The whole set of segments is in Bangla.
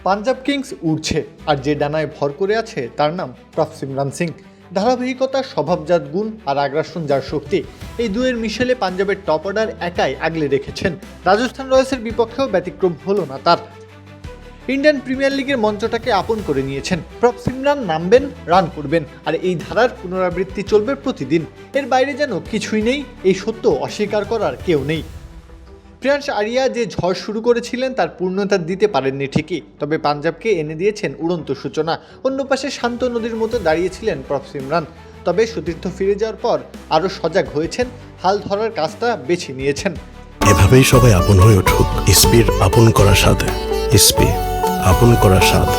পাঞ্জাব কিংস উড়ছে, আর যে ডানায় ভর করে আছে তার নাম প্রফ সিমরান সিং। ধারাবাহিকতা, স্বভাবজাত গুণ আর আগ্রাসন যার শক্তি, এই দুয়ের মিশেলে পাঞ্জাবের টপ অর্ডার একাই আগলে রেখেছেন। রাজস্থান রয়্যালসের বিপক্ষেও ব্যতিক্রম হলো না তার। ইন্ডিয়ান প্রিমিয়ার লিগের মঞ্চটাকে আপন করে নিয়েছেন। প্রফ সিমরান নামবেন, রান করবেন, আর এই ধারার পুনরাবৃত্তি চলবে প্রতিদিন। এর বাইরে যেন কিছুই নেই, এই সত্য অস্বীকার করার কেউ নেই। প্রিয়াংশ আরিয়া যে ঝড় শুরু করেছিলেন তার পূর্ণতা দিতে পারেননি ঠিকই, তবে পাঞ্জাবকে এনে দিয়েছেন উড়ন্ত সূচনা। অন্য পাশে শান্ত নদীর মতো দাঁড়িয়েছিলেন প্রফ সিমরান, তবে সতীর্থ ফিরে যাওয়ার পর আরও সজাগ হয়েছেন, হাল ধরার কাজটা বেছে নিয়েছেন। এভাবেই সবাই আপন হয়ে উঠুক। ইসপির আপন করার সাথে। ইসপি আপন করার স্বাদ।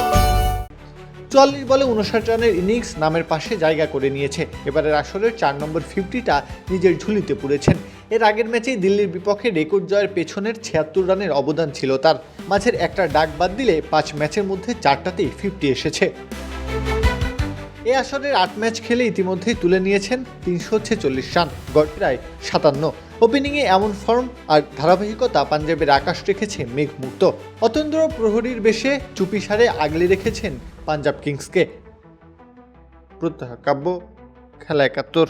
৪৪ বলে ৫৯ রানের ইনিংস নামের পাশে জায়গা করে নিয়েছে। এবারের আসরের ৪ নম্বর 50টা নিজের ঝুলিতে পুরেছেন। এর আগের ম্যাচেই দিল্লির বিপক্ষে রেকর্ড জয়ের পেছনের ৭৬ রানের অবদান ছিল তার। মাঝের একটা ডাক বাদ দিলে ৫ ম্যাচের মধ্যে ৪টাতেই 50 এসেছে। এ আসরের ৮ ম্যাচ খেলে ইতিমধ্যেই তুলে নিয়েছেন ৩৪৬ রান, গড় প্রায় ৫৭। ওপেনিংয়ে এমন ফর্ম আর ধারাবাহিকতা পাঞ্জাবের আকাশ রেখেছে মেঘমুক্ত। অতন্দ্র প্রহরীর বেশে চুপিসারে আগলে রেখেছেন পাঞ্জাব কিংসকে। প্রত্যহ কাব্য, খেলা ৭১।